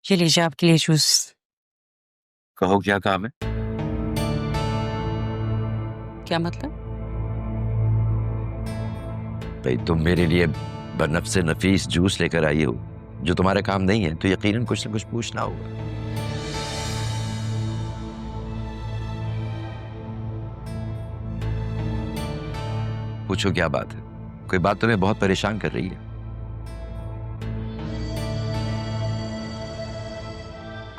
ये लीजिए आपके लिए जूस। कहो क्या काम है? क्या मतलब? भाई तुम मेरे लिए बनफ्से नफीस जूस लेकर आई हो जो तुम्हारे काम नहीं है, तो यकीनन कुछ न कुछ पूछना होगा। पूछो क्या बात है? कोई बात तुम्हें बहुत परेशान कर रही है?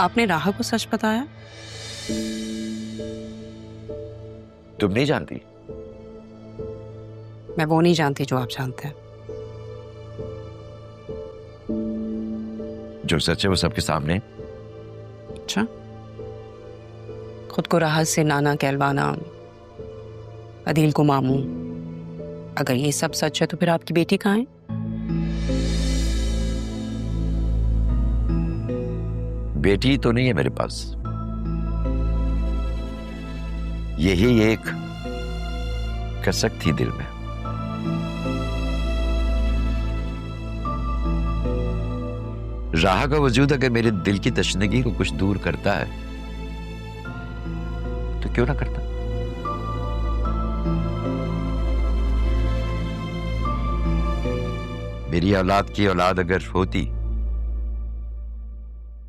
आपने राहा को सच बताया? तुम नहीं जानती? मैं वो नहीं जानती जो आप जानते हैं। जो सच है वो सबके सामने। अच्छा, खुद को राहत से नाना कहलवाना, अदील को मामू, अगर ये सब सच है तो फिर आपकी बेटी कहाँ है? बेटी तो नहीं है मेरे पास, यही एक कसक थी दिल में। राह का वजूद अगर मेरे दिल की तशनगी को कुछ दूर करता है तो क्यों ना करता। मेरी औलाद की औलाद अगर होती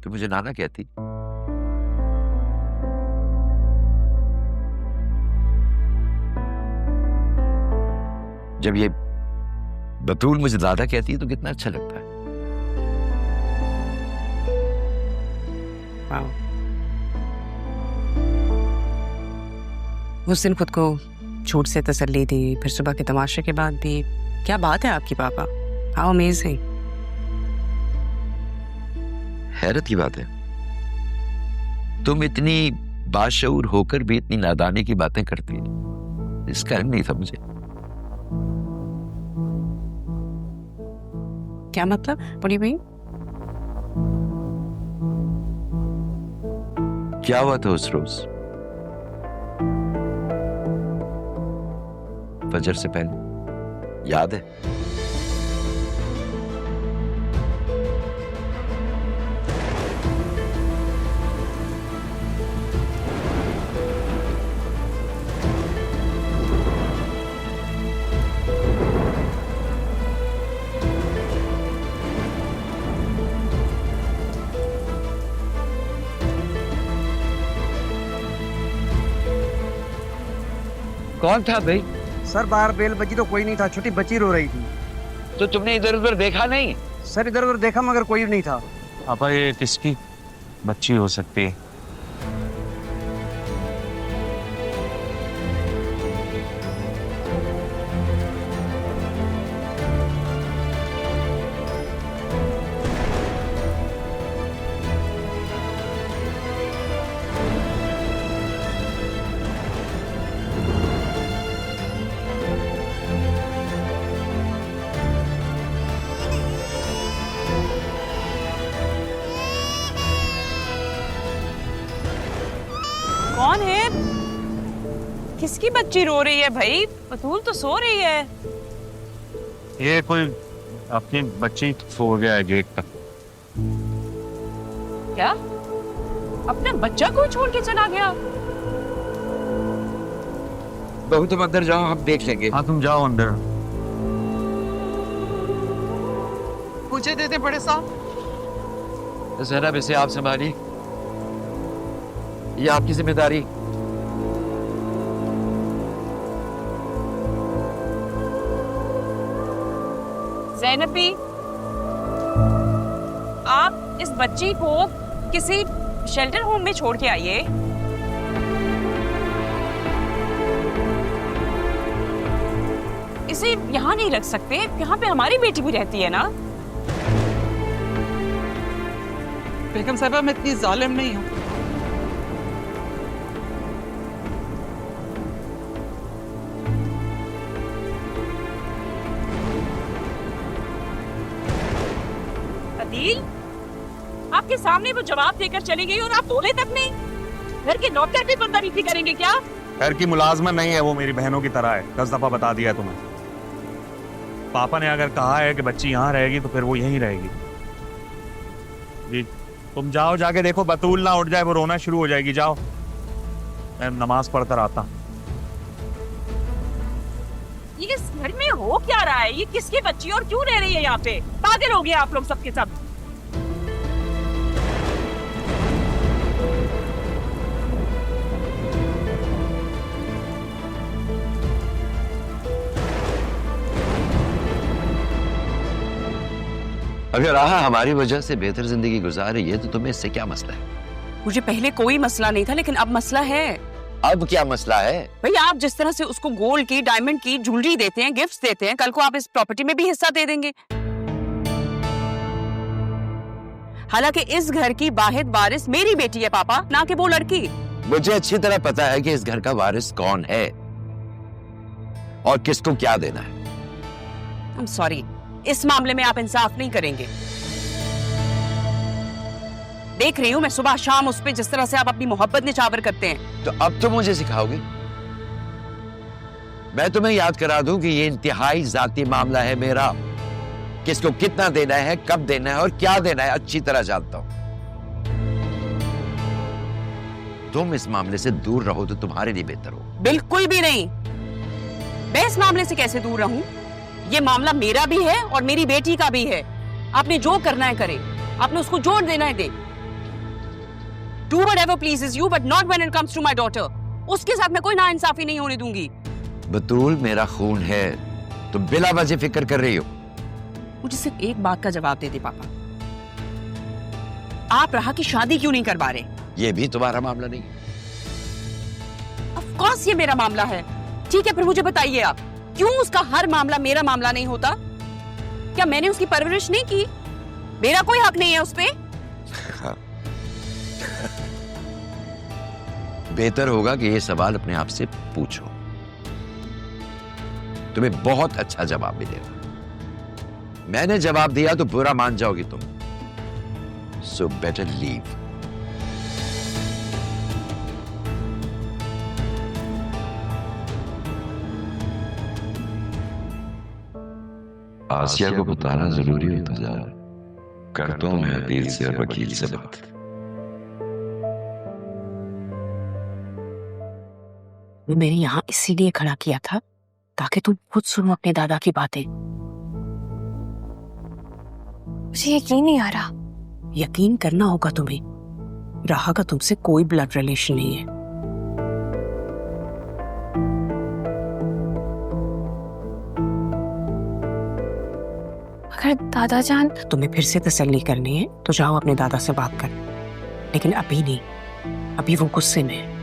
तो मुझे नाना कहती। जब ये बतूल मुझे दादा कहती है तो कितना अच्छा लगता है। उस दिन खुद को झूठ से तसल्ली दी, फिर सुबह के तमाशे के बाद भी। क्या बात है आपकी पापा, हाउ अमेजिंग। हैरत की बात है, तुम इतनी बाशऊर होकर भी इतनी नादानी की बातें करती है, इसका इल्म नहीं था मुझे। क्या मतलब? बोलिए भाई। क्या हुआ था उस रोज फजर से पहले, याद है? कौन था भाई? सर बाहर बेल बजी तो कोई नहीं था, छोटी बच्ची रो रही थी। तो तुमने इधर उधर देखा नहीं? सर इधर उधर देखा मगर कोई नहीं था। पापा ये किसकी बच्ची हो सकती है? कौन है? किसकी बच्ची रो रही है भाई? बतूल तो सो रही है। ये कोई अपनी बच्ची सो गया है गेट तक। क्या? अपना बच्चा को छोड़ के चला गया? बहू तुम अंदर जाओ, हम देख लेंगे। हाँ तुम जाओ अंदर। मुझे दे दे बड़े साहब। ज़ैनब इसे आप संभालिए, ये आपकी जिम्मेदारी। ज़ैनबी, आप इस बच्ची को किसी शेल्टर होम में छोड़ के आइए। इसे यहाँ नहीं रख सकते, यहाँ पे हमारी बेटी भी रहती है ना। बेगम साहबा मैं इतनी जालिम नहीं हूँ। अदील, आपके सामने वो जवाब देकर चली गई और आप बोले तक नहीं। घर के नौकर भी बदतमीजी करेंगे क्या? घर की मुलाजमत नहीं है, वो मेरी बहनों की तरह है। 10 दफा बता दिया है तुम्हें। पापा ने अगर कहा है कि बच्ची यहाँ रहेगी तो फिर वो यहीं रहेगी। जी तुम जाओ, जाके देखो बतूल ना उठ जाए, वो रोना शुरू हो जाएगी। जाओ, मैं नमाज पढ़कर आता। ये इस घर में हो क्या रहा है? ये किसकी बच्ची और क्यों रह रही है यहाँ पे? पागल हो गए आप लोग सबके सब। अगर राहा हमारी वजह से बेहतर जिंदगी गुजार रही है तो तुम्हें इससे क्या मसला है? मुझे पहले कोई मसला नहीं था, लेकिन अब मसला है। अब क्या मसला है? भाई, आप जिस तरह से उसको गोल्ड की, डायमंड की ज्वेलरी देते हैं, गिफ्ट्स देते हैं, कल को आप इस प्रॉपर्टी में भी हिस्सा दे देंगे। हालांकि इस घर की वाहिद वारिस मेरी बेटी है पापा, ना कि वो लड़की। मुझे अच्छी तरह पता है कि इस घर का वारिस कौन है और किसको क्या देना है। I'm sorry, इस मामले में आप इंसाफ नहीं करेंगे। देख रही हूं मैं सुबह शाम उस पे जिस तरह से आप अपनी मोहब्बत निछावर करते हैं। तो अब तुम मुझे सिखाओगे? मैं तुम्हें याद करा दूं कि ये इंतहाई जाती मामला है मेरा। किसको कितना देना है, कब देना है और क्या देना है अच्छी तरह जानता हूं। तुम इस मामले से दूर रहो तो तुम्हारे लिए बेहतर हो। बिल्कुल भी नहीं। मैं इस मामले से कैसे दूर रहूं? ये मामला मेरा भी है और मेरी बेटी का भी है। आपने जो करना है करें, आपने उसको जोड़ देना है दे। Do whatever pleases you, but not when it comes to my daughter. उसके साथ मैं कोई नाइंसाफी नहीं होने दूंगी। बतूल मेरा खून है, तुम बिला वजह फिक्र कर रही हो। मुझे सिर्फ एक बात का जवाब दे दे पापा, आप राहा की शादी क्यों नहीं करवा रहे? ये भी तुम्हारा मामला नहीं। Of course ये मेरा मामला है। ठीक है, फिर मुझे बताइए आप, क्यों उसका हर मामला मेरा मामला नहीं होता? क्या मैंने उसकी परवरिश नहीं की? मेरा कोई हक नहीं है उस पे? बेहतर होगा कि ये सवाल अपने आप से पूछो, तुम्हें बहुत अच्छा जवाब मिलेगा। मैंने जवाब दिया तो बुरा मान जाओगी तुम। So better leave. आसिया को बताना जरूरी होता जा रहा है। करता हूं मैं अदील से और वकील से बात। वो मैंने यहाँ इसीलिए खड़ा किया था ताकि तुम खुद सुनो अपने दादा की बातें। मुझे यकीन नहीं आ रहा। यकीन करना होगा तुम्हें। राहा का तुमसे कोई ब्लड रिलेशन नहीं है। अगर दादा जान तुम्हें फिर से तसल्ली करनी है तो जाओ अपने दादा से बात कर, लेकिन अभी नहीं। अभी वो गुस्से में है।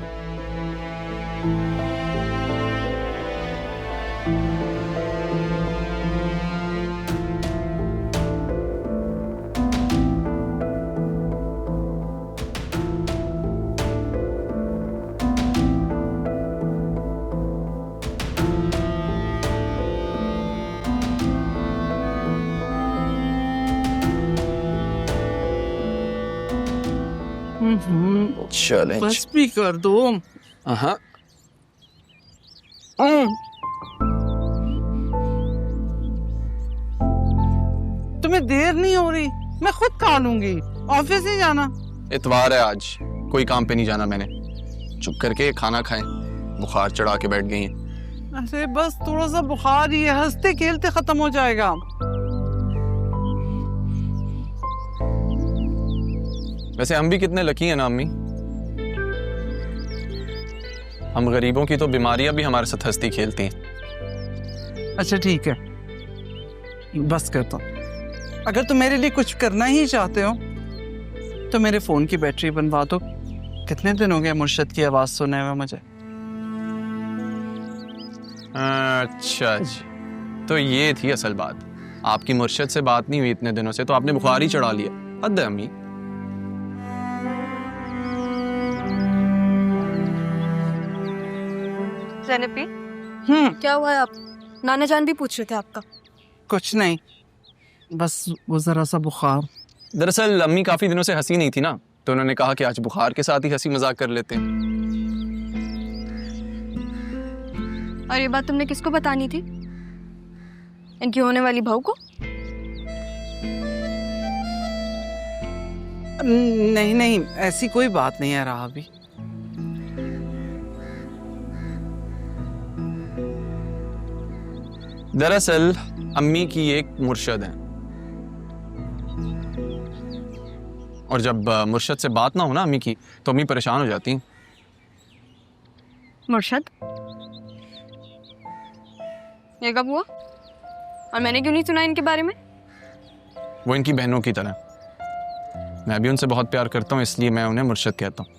चलें। बस भी कर दो। हाँ तुम्हें देर नहीं हो रही? मैं खुद खा लूंगी। ऑफिस नहीं जाना? इतवार है आज, कोई काम पे नहीं जाना मैंने। चुप करके खाना खाएं। बुखार चढ़ा के बैठ गई हैं। अरे बस थोड़ा सा बुखार ही है, हंसते खेलते खत्म हो जाएगा। वैसे हम भी कितने लकी हैं ना अम्मी। हम गरीबों की तो बीमारियां भी हमारे साथ हंसती खेलती हैं। अच्छा ठीक है, बस करता हूँ। अगर तुम मेरे लिए कुछ करना ही चाहते हो तो मेरे फोन की बैटरी बनवा दो। कितने दिन हो गए मुर्शद की आवाज सुने हुए मुझे। अच्छा जी, तो ये थी असल बात। आपकी मुर्शद से बात नहीं हुई इतने दिनों से, तो आपने बुखार ही चढ़ा लिया। हद है अम्मी। ज़ैनबी, क्या हुआ है? आप नाना जान भी पूछ रहे थे आपका। कुछ नहीं, बस वो जरा सा बुखार। दरअसल अम्मी काफी दिनों से हंसी नहीं थी ना, तो उन्होंने कहा कि आज बुखार के साथ ही हंसी मजाक कर लेते हैं। और ये बात तुमने किसको बतानी थी? इनकी होने वाली बहू को? नहीं नहीं, ऐसी कोई बात नहीं है रहा अभी। दरअसल अम्मी की एक मुर्शद है, और जब मुर्शद से बात ना हो ना अम्मी की, तो अम्मी परेशान हो जाती हैं। मुर्शद, ये कब हुआ? और मैंने क्यों नहीं सुना इनके बारे में? वो इनकी बहनों की तरह, मैं भी उनसे बहुत प्यार करता हूँ, इसलिए मैं उन्हें मुर्शद कहता हूँ।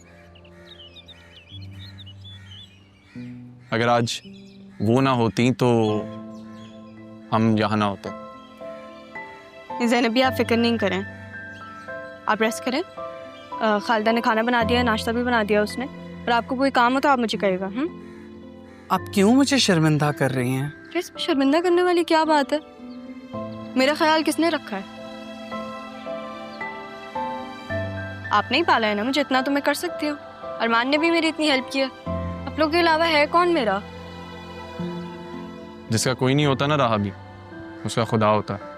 अगर आज वो ना होती तो हम यहाँ ना होते। ज़ैनब, आप फिक्र नहीं करें, आप रेस्ट करें। खालिदा ने खाना बना दिया, नाश्ता भी बना दिया उसने, और आपको कोई काम हो तो आप मुझे कहिएगा। आप क्यों मुझे शर्मिंदा कर रही हैं? इसमें शर्मिंदा करने वाली क्या बात है? मेरा ख्याल किसने रखा है? आपने ही पाला है ना मुझे, इतना तो मैं कर सकती हूँ। अरमान ने भी मेरी इतनी हेल्प किया, आप लोग के अलावा है कौन मेरा? जिसका कोई नहीं होता ना रहा भी, उसका खुदा होता है।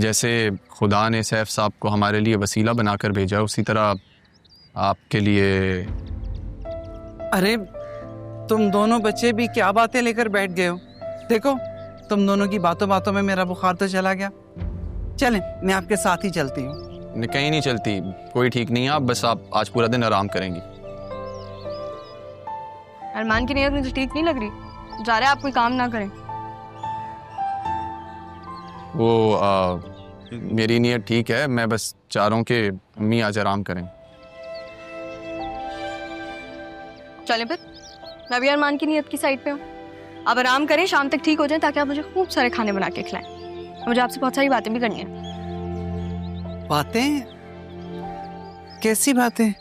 जैसे खुदा ने सैफ साहब को हमारे लिए वसीला बनाकर भेजा, उसी तरह आपके लिए। अरे तुम दोनों बच्चे भी क्या बातें लेकर बैठ गए हो? देखो, तुम दोनों की बातों बातों में मेरा बुखार तो चला गया। चलें, मैं आपके साथ ही चलती हूँ। कहीं नहीं चलती, कोई ठीक नहीं है। आप आज पूरा दिन आराम करेंगी। अरमान की नीयत मुझे ठीक नहीं लग रही, जा रहे आप कोई काम ना करें। मेरी नीयत ठीक है, मैं बस चाह रहा हूँ कि अम्मी आज आराम करें। चलें फिर, मैं भी अरमान की नीयत की साइड पे हूँ। आप आराम करें, शाम तक ठीक हो जाए, ताकि आप मुझे खूब सारे खाने बना के खिलाएं। मुझे आपसे बहुत सारी बातें भी करनी है। बातें? कैसी बातें?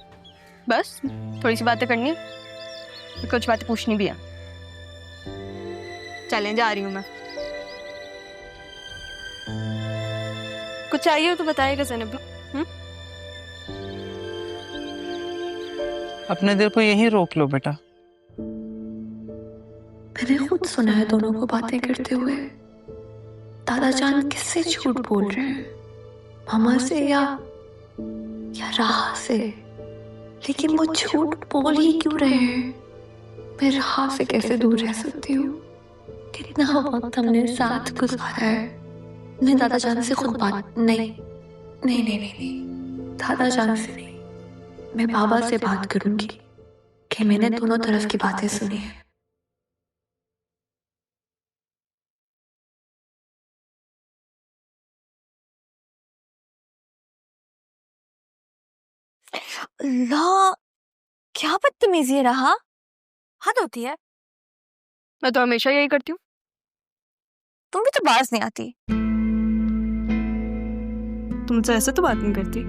बस थोड़ी सी बातें करनी है, कुछ बातें पूछनी भी है। चलें, जा रही हूँ मैं। कुछ चाहिए हो तो बताइएगा ज़ैनब। अपने दिल को यहीं रोक लो बेटा। मैंने खुद सुना है दोनों को बातें करते हुए। दादा जान किससे झूठ बोल रहे हैं, मामा से या राह से? लेकिन वो झूठ बोल ही क्यों रहे हैं? मैं राह से कैसे दूर रह सकती हूँ? कितना वक्त हमने साथ गुजारा है। मैं दादा जान से खुद बात नहीं, दादा जान से नहीं, मैं बाबा से बात करूंगी कि मैंने दोनों तरफ की बातें सुनी है। अल्लाह, क्या बदतमीजी है रहा, हद होती है। मैं तो हमेशा यही करती हूँ। तुम भी तो बाज नहीं आती। तुमसे ऐसे तो बात नहीं करती।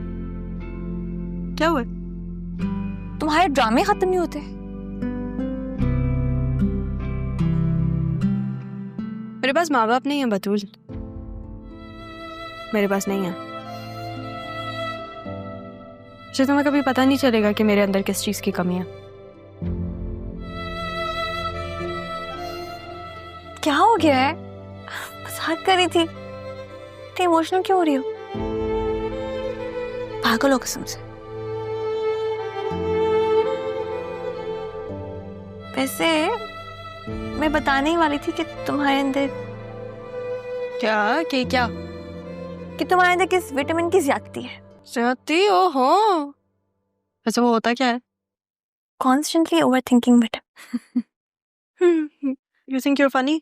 क्या हुआ? तुम्हारे ड्रामे खत्म नहीं होते। मेरे पास माँ बाप नहीं है बतूल, मेरे पास नहीं है। मुझे तुम्हें कभी पता नहीं चलेगा कि मेरे अंदर किस चीज की कमी है। क्या हो गया है? मजाक कर रही थी, इतनी इमोशनल क्यों हो रही हो? पागल हो कसम से। वैसे मैं बताने ही वाली थी कि तुम्हारे अंदर क्या कि तुम्हारे अंदर किस विटामिन की ज्यादती है। ज्यादती? ओहो, वैसे वो होता क्या है? Constantly overthinking vitamin. You think you're funny?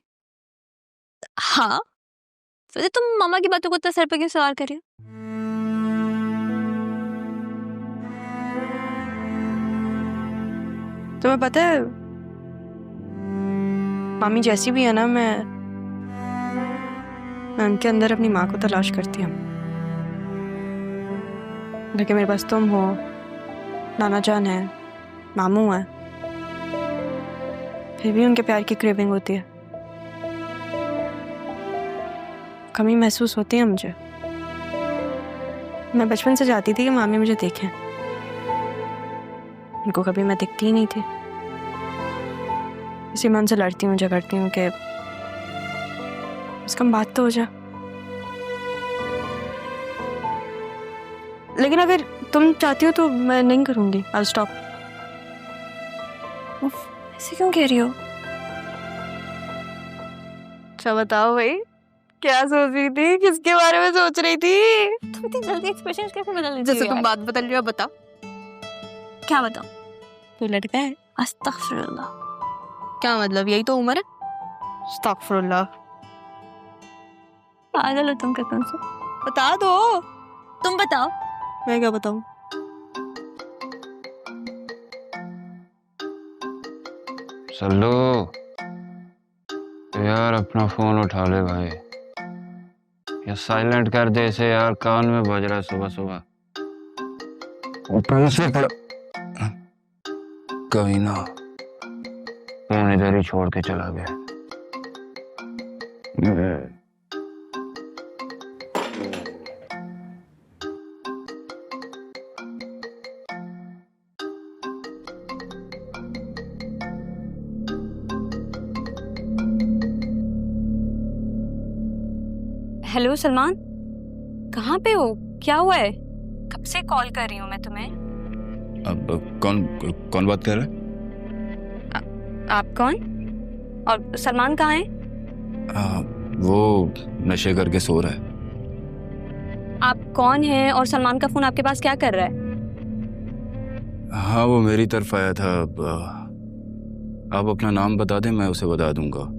हाँ, वैसे तुम मामा की बातों को इतना सर पे क्यों सवाल कर रही हो? तुम्हें पता है मामी जैसी भी है ना, मैं उनके अंदर अपनी माँ को तलाश करती हूँ। लेकिन मेरे पास तुम हो, नाना जान है, मामू है, फिर भी उनके प्यार की क्रेविंग होती है। कमी महसूस होती है मुझे। मैं बचपन से चाहती थी कि मामी मुझे देखें, उनको कभी मैं दिखती ही नहीं थी। इसी मन से लड़ती हूँ, झगड़ती हूँ कि बस कम बात तो हो जाए। लेकिन अगर तुम चाहती हो तो मैं नहीं करूँगी। I stop. ऐसे क्यों कह रही हो? अच्छा बताओ भाई, क्या सोच रही थी? किसके बारे में सोच रही थी? तुम इतनी जल्दी एक्सप्रेशन कैसे बदल लेती जैसे हो तुम यार? बात बदल रही हो, बताओ क्या बताओ? तू लड़का है। अस्तगफिरुल्लाह। क्या मतलब? यही तो उम्र है। अस्तगफिरुल्लाह। पागल हो तुम कसम से। बता दो। तुम बताओ। मैं क्या बताऊं? चलो यार, अपना फोन उठा ले भाई, या साइलेंट कर दे इसे यार, कान में बज रहा है सुबह सुबह। ऊपर से कहीं ना फोन इधर ही छोड़ के चला गया। हेलो सलमान, कहाँ पे हो? क्या हुआ है? कब से कॉल कर रही हूँ मैं तुम्हें। अब कौन बात कर रहा है? आप कौन? और सलमान कहाँ है? वो नशे करके सो रहा है। आप कौन हैं और सलमान का फोन आपके पास क्या कर रहा है? हाँ, वो मेरी तरफ आया था। आप अपना नाम बता दें, मैं उसे बता दूंगा।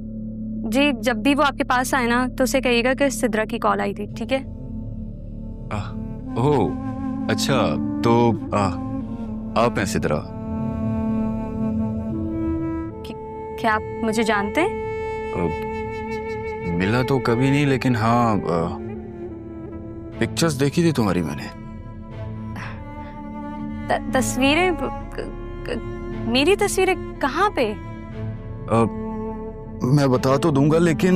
जी, जब भी वो आपके पास आए ना तो उसे कहिएगा कि सिद्रा की कॉल आई थी, ठीक है? ओह अच्छा, तो आप हैं सिद्रा? क्या आप मुझे जानते हैं? मिला तो कभी नहीं, लेकिन हाँ पिक्चर्स देखी थी तुम्हारी मैंने। तस्वीरें? मेरी तस्वीरें कहाँ पे? मैं बता तो दूंगा, लेकिन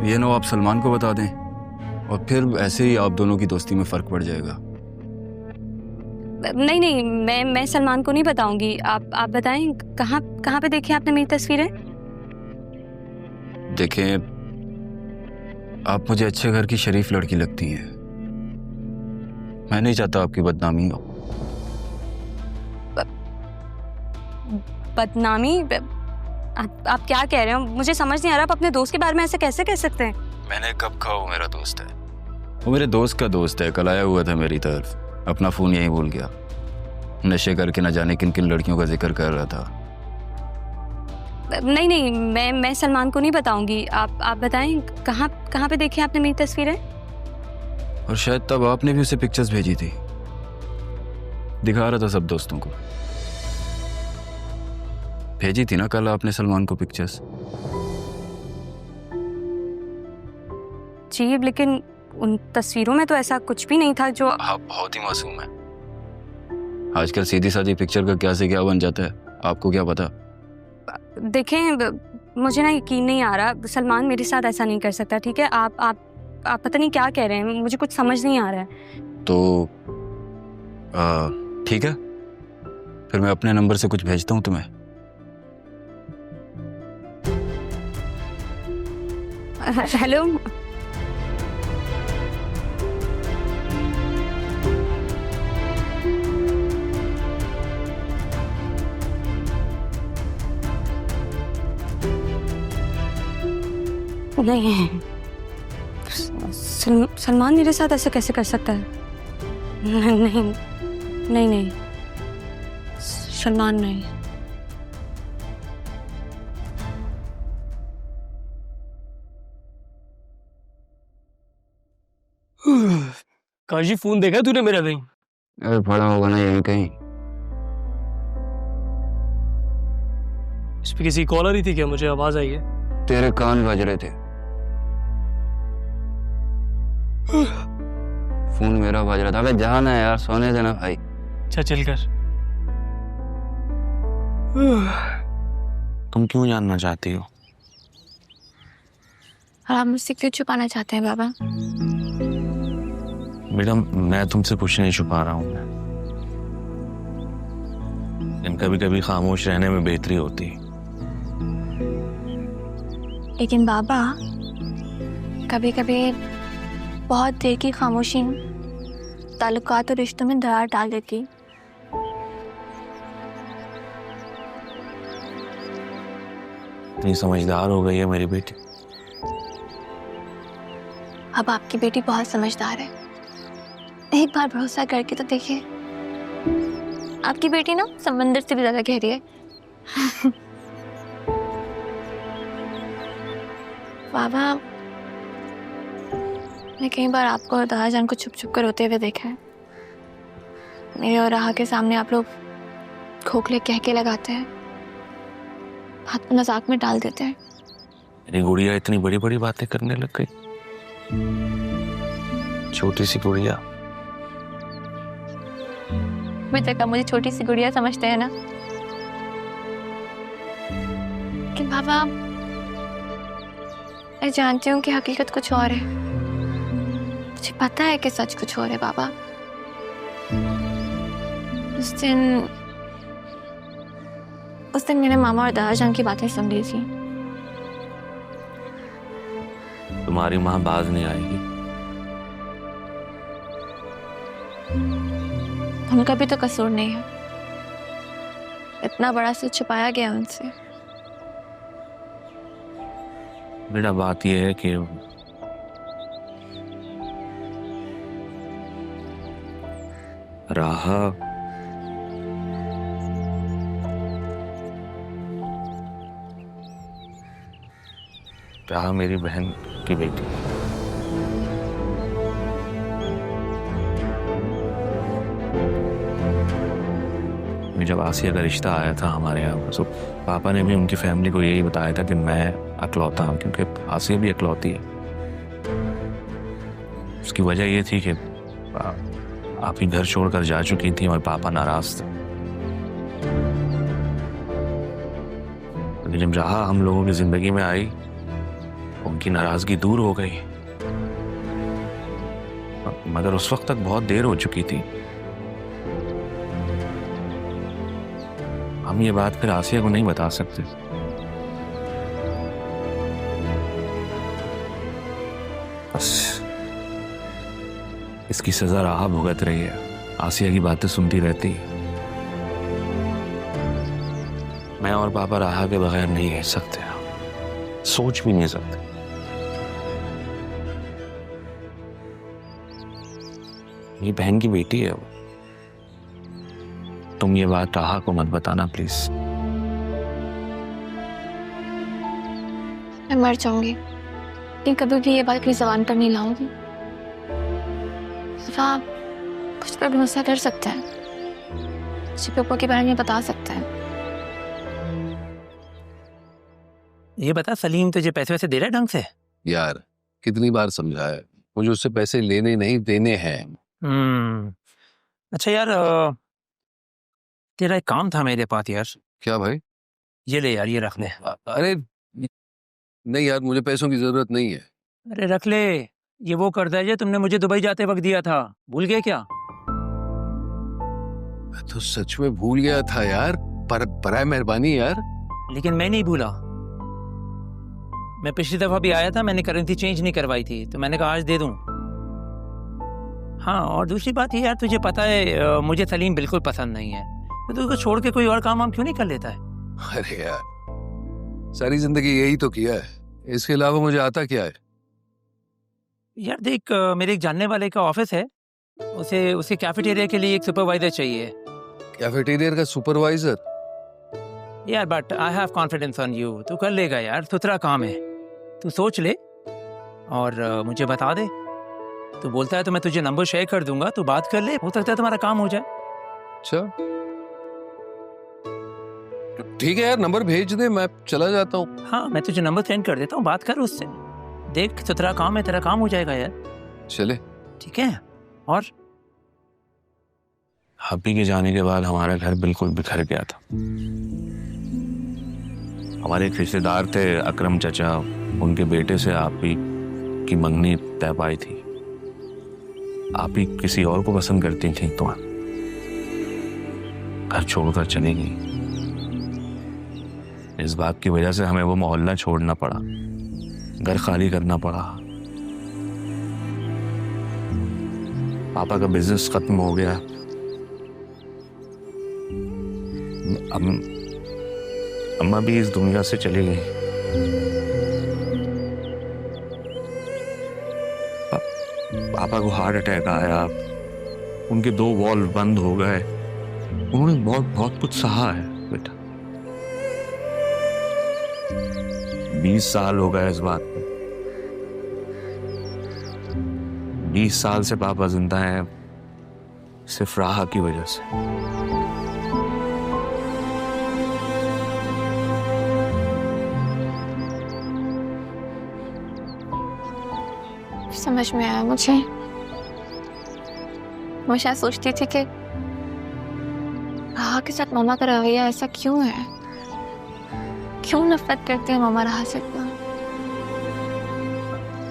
ये ना आप सलमान को बता दें, और फिर ऐसे ही आप दोनों की दोस्ती में फर्क पड़ जाएगा। नहीं, मैं सलमान को नहीं बताऊंगी। आप बताएं, कहाँ पे देखी आपने मेरी तस्वीरें? देखें, आप मुझे अच्छे घर की शरीफ लड़की लगती हैं। मैं नहीं चाहता आपकी बदनामी हो। बदनामी? आप क्या कह रहे हो? मुझे समझ नहीं आ रहा। आप अपने दोस्त के बारे में ऐसे कैसे कह सकते हैं? मैंने कब कहा वो मेरा दोस्त है? वो मेरे दोस्त का दोस्त है। कल आया हुआ था मेरी तरफ, अपना फोन यहीं भूल गया। नशे करके न जाने किन किन लड़कियों का जिक्र कर रहा था। नहीं, मैं सलमान को नहीं बताऊंगी। आप बताएं, कहाँ पे देखी आपने मेरी तस्वीरें? और शायद तब आपने भी उसे पिक्चर्स भेजी थी। दिखा रहा था सब दोस्तों को। भेजी थी ना कल आपने सलमान को पिक्चर्स? जी, लेकिन उन तस्वीरों में तो ऐसा कुछ भी नहीं था जो। आप बहुत ही मासूम है। आजकल सीधी सादी पिक्चर का क्या से क्या बन जाता है, आपको क्या पता? देखें, मुझे ना यकीन नहीं आ रहा। सलमान मेरे साथ ऐसा नहीं कर सकता, ठीक है? आप पता नहीं क्या कह रहे हैं, मुझे कुछ समझ नहीं आ रहा है। तो ठीक है, फिर मैं अपने नंबर से कुछ भेजता हूँ तुम्हें। हेलो, नहीं, सलमान मेरे साथ ऐसे कैसे कर सकता है? नहीं, सलमान नहीं। काजी, फोन देखा तूने मेरा कहीं? अरे पड़ा होगा ना यहीं कहीं। इस पे किसी कॉल आ रही थी क्या? मुझे आवाज आई है। तेरे कान बज रहे थे। फोन मेरा बज रहा था। अबे जाना है यार, सोने देना भाई। अच्छा चल कर। तुम क्यों जानना चाहती हो? और आप मुझसे क्यों छुपाना चाहते हैं बाबा? बेटा, मैं तुमसे कुछ नहीं छुपा रहा हूँ। लेकिन कभी कभी खामोश रहने में बेहतरी होती है। लेकिन बाबा, कभी कभी बहुत देर की खामोशी ताल्लुकात और रिश्तों में दरार डाल देती। इतनी समझदार हो गई है मेरी बेटी। अब आपकी बेटी बहुत समझदार है, एक बार भरोसा करके तो देखिए। आपकी बेटी ना समंदर से भी ज्यादा गहरी है। बाबा, मैं कई बार आपको और दादा जान को छुप छुप कर रोते हुए देखा है। मेरे और राहा के सामने आप लोग खोखले कह के लगाते हैं, बात मजाक में डाल देते हैं। मेरी गुड़िया इतनी बड़ी बड़ी बातें करने लग गई। छोटी सी गुड़िया। अभी तक आप मुझे छोटी सी गुड़िया समझते हैं ना, लेकिन बाबा मैं जानती हूँ कि हकीकत कुछ और है। मुझे पता है कि सच कुछ और है बाबा। उस दिन मेरे मामा और दादा जान की बातें सुन रही थी। तुम्हारी माँ बाज नहीं आएगी। उनका भी तो कसूर नहीं है, इतना बड़ा सच छुपाया गया उनसे। बेटा बात यह है कि राहा मेरी बहन की बेटी। जब आसिया का रिश्ता आया था हमारे यहाँ, तो पापा ने भी उनकी फैमिली को यही बताया था कि मैं अकलौता हूँ, क्योंकि आसिया भी अकलौती है। उसकी वजह ये थी कि आप ही घर छोड़कर जा चुकी थी और पापा नाराज थे। लेकिन जब राहा हम लोगों की जिंदगी में आई, उनकी नाराजगी दूर हो गई, मगर उस वक्त तक बहुत देर हो चुकी थी। हम ये बात फिर आसिया को नहीं बता सकते। बस इसकी सजा राहा भुगत रही है, आसिया की बातें सुनती रहती। मैं और पापा राहा के बगैर नहीं रह सकते, सोच भी नहीं सकते। ये बहन की बेटी है वो। तुम ये बात राहा को मत बताना प्लीज। मैं मर जाऊंगी लेकिन कभी भी ये बात अपनी ज़बान पर नहीं लाऊंगी। आप मुझ पर भरोसा कर सकते हैं, मुझे पापा के बारे में बता सकते हैं। ये बता सलीम तुझे पैसे वैसे दे रहा है ढंग से? यार कितनी बार समझाया, मुझे उससे पैसे लेने नहीं देने हैं। अच्छा यार, तेरा एक काम था मेरे पास यार। क्या भाई? ये ले यार, ये रख ले। अरे नहीं यार, मुझे पैसों की जरूरत नहीं है। अरे रख ले, ये वो कर्जा है तुमने मुझे दुबई जाते वक्त दिया था, भूल गए क्या? मैं तो सच में भूल गया था यार, पर बराए मेहरबानी यार। लेकिन मैं नहीं भूला। मैं पिछली दफा भी आया था, मैंने करेंसी चेंज नहीं करवाई थी, तो मैंने कहा आज दे दूं। हाँ, और दूसरी बात ये यार, तुझे पता है मुझे सलीम बिल्कुल पसंद नहीं है, तो तू उसको छोड़ के कोई और काम हम क्यों नहीं कर लेता है? अरे यार, सारी जिंदगी यही तो किया है, इसके अलावा मुझे आता क्या है? यार देख, मेरे एक जानने वाले का ऑफिस है, उसे उसके कैफेटेरिया के लिए एक सुपरवाइजर चाहिए। कैफेटेरिया का सुपरवाइजर? यार but I have confidence on you, तू कर लेगा यार, सुथरा काम है। तू सोच ले और मुझे बता दे। तू बोलता है तो मैं तुझे नंबर शेयर कर दूंगा, तू बात कर ले, हो सकता है तुम्हारा काम हो जाए। अच्छा ठीक है यार, नंबर भेज दे, मैं चला जाता हूँ। हाँ, मैं तुझे नंबर सेंड कर देता हूँ, बात कर उससे। देख सुथरा काम है, तेरा काम हो जाएगा यार। चले, ठीक है। और हब्बी के जाने के बाद हमारा घर बिल्कुल बिखर गया था। हमारे एक रिश्तेदार थे अकरम चचा, उनके बेटे से आप ही की मंगनी तय पाई थी। आप ही किसी और को पसंद करती थी तो घर छोड़कर चली गई। इस बात की वजह से हमें वो मोहल्ला छोड़ना पड़ा, घर खाली करना पड़ा। पापा का बिजनेस खत्म हो गया। अम्मा भी इस दुनिया से चली गई। पापा को हार्ट अटैक आया, उनके 2 वॉल्व बंद हो गए। उन्होंने बहुत बहुत कुछ सहा है बेटा। 20 साल हो गए इस बात को। 20 साल से पापा जिंदा हैं सिर्फ राह की वजह से। समझ में आया मुझे। मैं शायद सोचती थी कि राहा के साथ मामा का रवैया ऐसा क्यों है, क्यों नफरत करते हैं मामा राहा से इतना।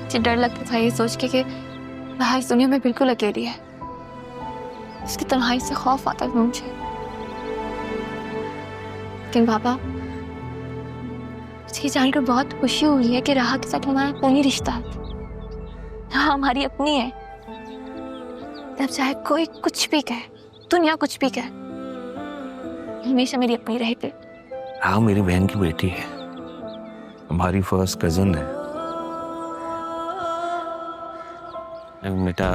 मुझे डर लगता था ये सोच के कि राहा इस दुनिया में बिल्कुल अकेली है। उसकी तन्हाई से खौफ आता था मुझे। लेकिन पापा, मुझे जानकर बहुत खुशी हुई है कि राहा के साथ हमारा कोई रिश्ता है, राहा हमारी अपनी है। तब चाहे कोई कुछ भी कहे, दुनिया कुछ भी कहे, हमेशा मेरी अपनी रहेगी। हाँ, मेरी बहन की बेटी है, हमारी फर्स्ट कजन है। बेटा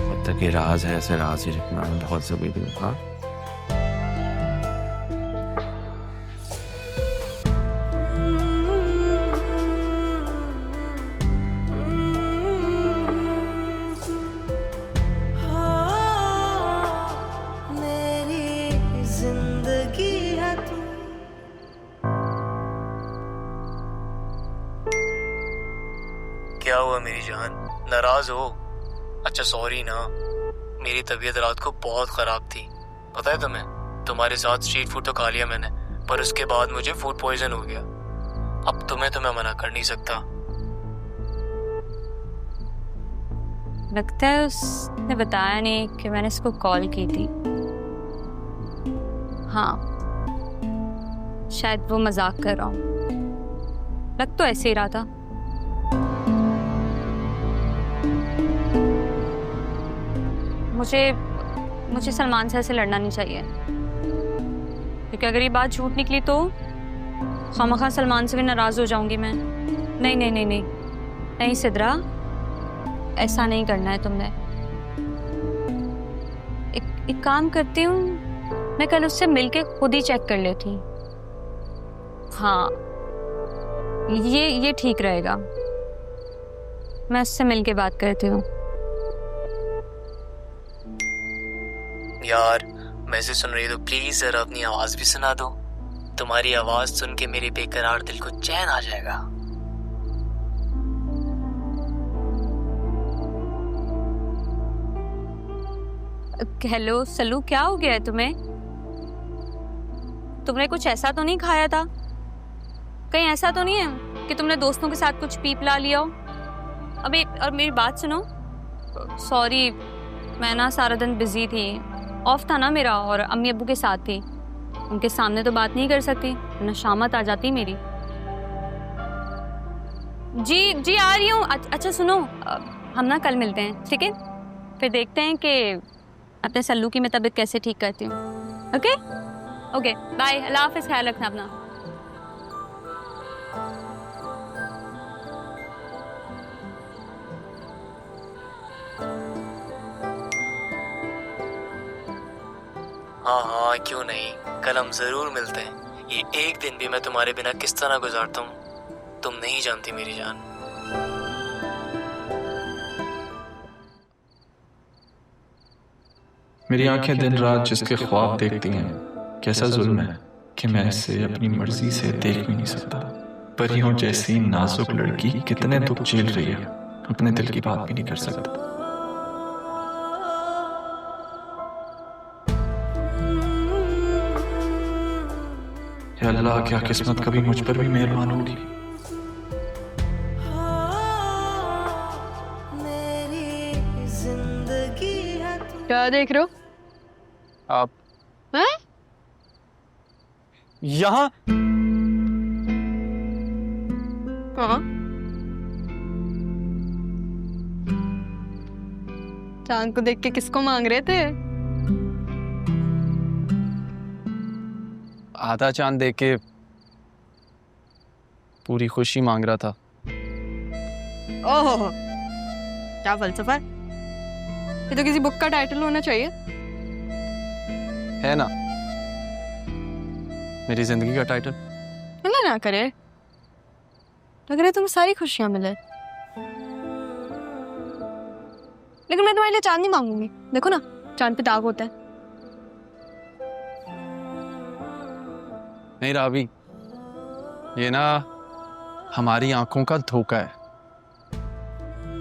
अब तक ये राज है, ऐसे राज ही रखना बहुत जरूरी है। हाँ, क्या हुआ मेरी जान, नाराज हो? अच्छा सॉरी ना, मेरी तबीयत रात को बहुत खराब थी। पता है तुम्हें, तुम्हारे साथ स्ट्रीट फूड तो खा लिया मैंने, पर उसके बाद मुझे फूड पॉइजन हो गया। अब तो मैं मना कर नहीं सकता। लगता है उसने बताया नहीं कि मैंने इसको कॉल की थी। हाँ, शायद वो मजाक कर रहा हूँ। लग तो ऐसे ही रहा था। मुझे सलमान सर से लड़ना नहीं चाहिए, क्योंकि अगर ये बात झूठ निकली तो खामखा सलमान से भी नाराज हो जाऊंगी मैं। नहीं नहीं नहीं नहीं नहीं सिद्रा, ऐसा नहीं करना है तुमने। एक काम करती हूँ, मैं कल उससे मिलके खुद ही चेक कर लेती। हाँ, ये ठीक रहेगा। मैं उससे मिलके बात करती हूँ। यार, मैसेज सुन रही हो तो प्लीज जरा अपनी आवाज भी सुना दो। तुम्हारी आवाज सुन के मेरे बेकरार दिल को चैन आ जाएगा। हेलो सल्लू, क्या हो गया है तुम्हें? तुमने कुछ ऐसा तो नहीं खाया था? कहीं ऐसा तो नहीं है कि तुमने दोस्तों के साथ कुछ पी पिला लिया हो? अबे, और मेरी बात सुनो। सॉरी, मैं ना सारा दिन बिजी थी, ऑफ था ना मेरा, और अम्मी अब्बू के साथ थी। उनके सामने तो बात नहीं कर सकती, वरना शामत आ जाती मेरी। जी आ रही हूँ। अच्छा सुनो, हम ना कल मिलते हैं, ठीक है? फिर देखते हैं कि अपने सल्लू की मैं तबीयत कैसे ठीक करती हूँ। ओके ओके, बाय, अल्लाह हाफिज़, ख्याल रखना अपना। हाँ, क्यों नहीं, कल हम जरूर मिलते हैं। ये एक दिन भी मैं तुम्हारे बिना किस तरह गुजारता हूँ तुम नहीं जानती मेरी जान। मेरी आंखें दिन रात जिसके ख्वाब देखती हैं, कैसा जुल्म है कि मैं इसे अपनी मर्जी से देख भी नहीं सकता। परियों जैसी नाजुक लड़की कितने दुख झेल रही है, अपने दिल की बात भी नहीं कर सकता। या अल्लाह, क्या किस्मत कभी मुझ पर भी मेहरबान होगी। क्या देख रहे हो आप? हैं? यहाँ हाँ। चांद को देख के किसको मांग रहे थे? आधा चांद देख के पूरी खुशी मांग रहा था। ओहो, क्या फलसफा है? ये तो किसी बुक का टाइटल होना चाहिए। है ना, मेरी जिंदगी का टाइटल। अल्लाह ना करे, लग रहा है तुम्हें सारी खुशियां मिले। लेकिन मैं तुम्हारे लिए चांद नहीं मांगूंगी। देखो ना, चांद पे दाग होता है। नहीं रावी, ये ना हमारी आंखों का धोखा है।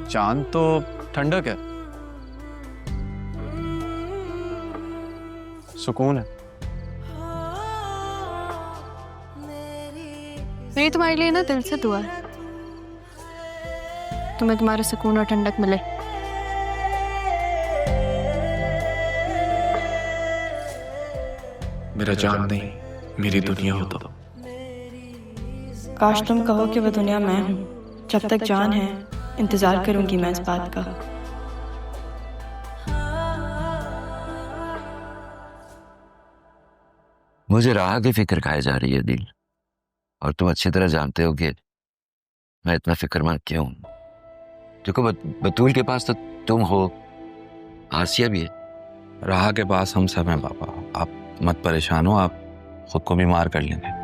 चांद तो ठंडक है, सुकून है। मेरी तुम्हारे लिए ना दिल से दुआ है, तुम्हें तुम्हारा सुकून और ठंडक मिले। मेरा चांद नहीं, मेरी दुनिया हो तो। काश तुम कहो कि वह दुनिया मैं हूँ। जब तक जान है इंतजार करूंगी मैं इस बात का। मुझे राह की फिक्र खाई जा रही है दिल, और तुम अच्छी तरह जानते हो कि मैं इतना फिक्रमंद क्यों हूं। देखो बतूल के पास तो तुम हो, आसिया भी है। राह के पास हम सब हैं पापा, आप मत परेशान हो, आप खुद को बीमार कर लेंगे।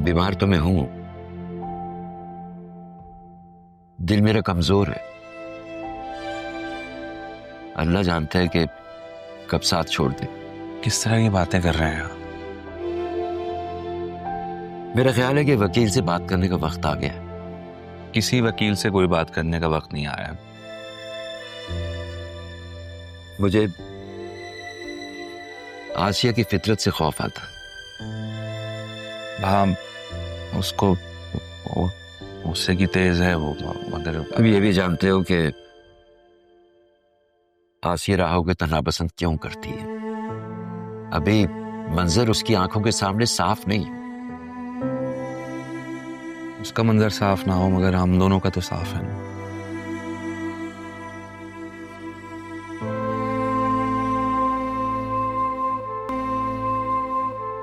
बीमार तो मैं हूं, दिल मेरा कमजोर है। अल्लाह जानता है कि कब साथ छोड़ दे। किस तरह की बातें कर रहे हैं आप? मेरा ख्याल है कि वकील से बात करने का वक्त आ गया। किसी वकील से कोई बात करने का वक्त नहीं आया। मुझे आसिया की फितरत से खौफ आता। भाम उसको उससे की तेज है वो, मगर अब ये भी जानते हो कि आसिया राहों के तनापसंद क्यों करती है। अभी मंजर उसकी आंखों के सामने साफ नहीं। उसका मंजर साफ ना हो मगर हम दोनों का तो साफ है ना।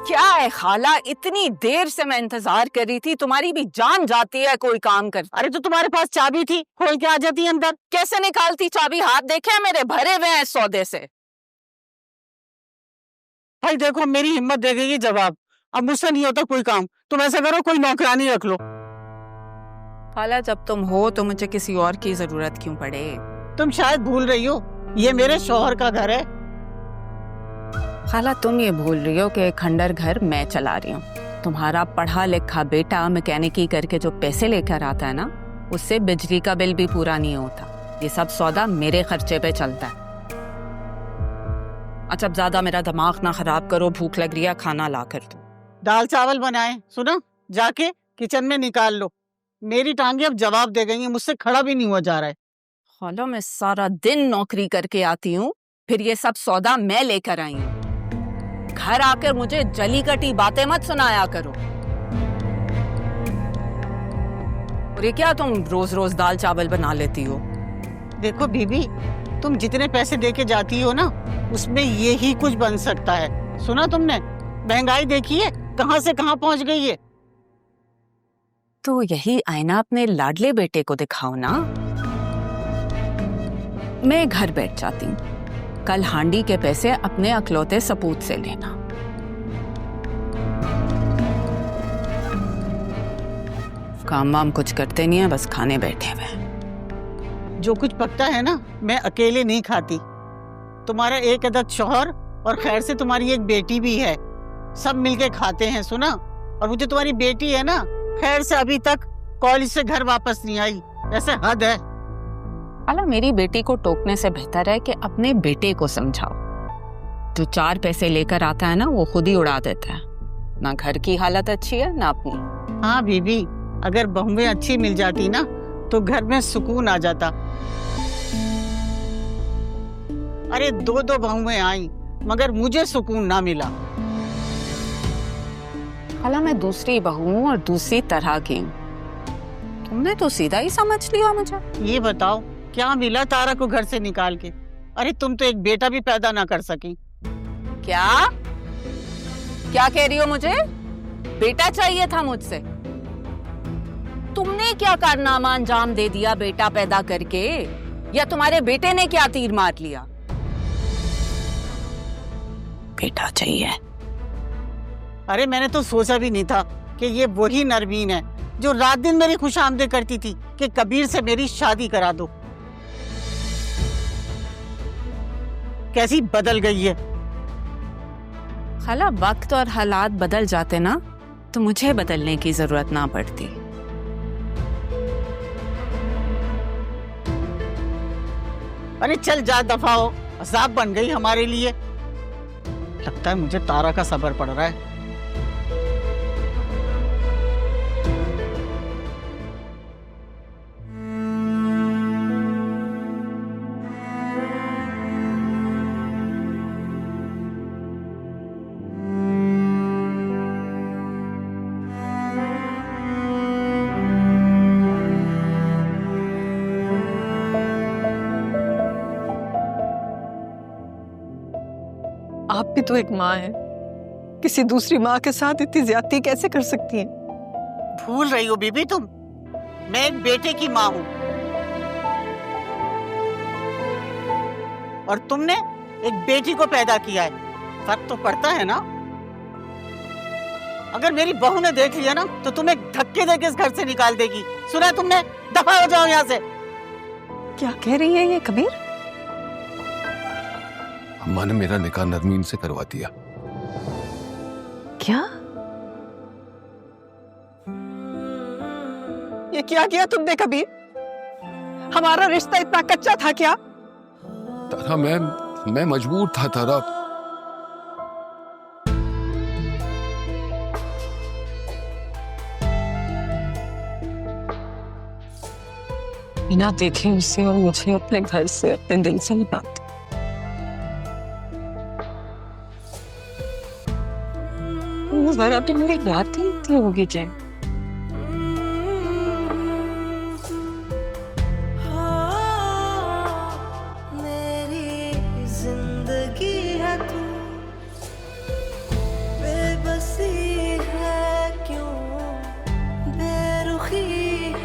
क्या है खाला, इतनी देर से मैं इंतजार कर रही थी, तुम्हारी भी जान जाती है कोई काम कर। अरे तो तुम्हारे पास चाबी थी, खोल के आ जाती अंदर। कैसे निकालती चाबी? हाथ देखे मेरे भरे हुए हैं सौदे से। भाई देखो, मेरी हिम्मत देखेगी जवाब। अब मुझसे नहीं होता कोई काम, तुम ऐसा करो कोई नौकरानी रख लो। खाला जब तुम हो तो मुझे किसी और की जरूरत क्यों पड़े? तुम शायद भूल रही हो, ये मेरे शौहर का घर है। खाला तुम ये भूल रही हो कि खंडर घर मैं चला रही हूँ। तुम्हारा पढ़ा लिखा बेटा मैकेनिकी करके जो पैसे लेकर आता है ना, उससे बिजली का बिल भी पूरा नहीं होता। ये सब सौदा मेरे खर्चे पे चलता है। अच्छा अब ज्यादा मेरा दिमाग ना खराब करो, भूख लग रही है, खाना ला कर दो। दाल चावल बनाए, सुनो जाके किचन में निकाल लो। मेरी टांगे अब जवाब दे गई हैं, मुझसे खड़ा भी नहीं हुआ जा रहा है। खाला मैं सारा दिन नौकरी करके आती हूँ, फिर ये सब सौदा मैं लेकर आई हूँ। घर आकर मुझे जली कटी बातें मत सुनाया करो। और ये क्या तुम रोज रोज दाल चावल बना लेती हो? देखो बीबी, तुम जितने पैसे देके जाती हो ना, उसमें ये ही कुछ बन सकता है। सुना तुमने, महंगाई देखिए कहां से कहां पहुंच गई है। तो यही आईना अपने लाडले बेटे को दिखाओ ना। मैं घर बैठ जाती हूँ, कल हांडी के पैसे अपने अकलौते सपूत से लेना। काम वाम कुछ करते नहीं है, बस खाने बैठे हुए। जो कुछ पकता है ना, मैं अकेले नहीं खाती। तुम्हारा एक अदद शौहर और खैर से तुम्हारी एक बेटी भी है, सब मिलके खाते हैं। सुना, और मुझे तुम्हारी बेटी है ना, खैर से अभी तक कॉलेज से घर वापस नहीं आई। ऐसे हद है। अला मेरी बेटी को टोकने से बेहतर है कि अपने बेटे को समझाओ। जो 4 पैसे लेकर आता है ना, वो खुद ही उड़ा देता है। ना घर की हालत अच्छी है ना अपनी। हाँ बीबी, अगर बहुएं अच्छी मिल जाती ना तो घर में सुकून आ जाता। अरे 2 बहुएं आई मगर मुझे सुकून ना मिला। खाला मैं दूसरी बहू हूँ और दूसरी तरह की हूँ। तुमने तो सीधा ही समझ लिया मुझे। ये बताओ क्या मिला तारा को घर से निकाल के? अरे तुम तो एक बेटा भी पैदा ना कर सकी। क्या क्या कह रही हो? मुझे बेटा चाहिए था मुझसे। तुमने क्या कारनामा अंजाम दे दिया बेटा पैदा करके, या तुम्हारे बेटे ने क्या तीर मार लिया? बेटा चाहिए। अरे मैंने तो सोचा भी नहीं था कि ये वही नरमीन है जो रात दिन मेरी खुशामदीद करती थी कि कबीर से मेरी शादी करा दो। कैसी बदल गई है। खाला वक्त और हालात बदल जाते ना तो मुझे बदलने की जरूरत ना पड़ती। अरे चल जा, दफा हो। अजाब बन गई हमारे लिए। लगता है मुझे तारा का सब्र पड़ रहा है। आप भी तो एक माँ है, किसी दूसरी माँ के साथ इतनी ज्यादती कैसे कर सकती हैं? भूल रही हो बीबी तुम, मैं एक बेटे की माँ हूँ और तुमने एक बेटी को पैदा किया है। फर्क तो पड़ता है ना। अगर मेरी बहू ने देख लिया ना तो तुम्हें धक्के देके इस घर से निकाल देगी। सुना है तुमने? दफा हो जाओ यहाँ से। क्या कह रही है ये कबीर? अम्मा ने मेरा निकाह नरमीन से करवा दिया। क्या? ये क्या किया तुमने कबीर? हमारा रिश्ता इतना कच्चा था क्या? तारा मैं मजबूर था तारा। बिना देखे उसे और मुझे अपने घर से, अपने दिल से निकाल। जरा भी मेरी बात ही इतनी होगी जैन। मेरी जिंदगी है तू, बेबसी है क्यों, बेरुखी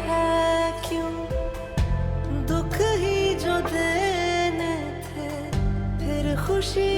है क्यों, दुख ही जो देने थे फिर खुशी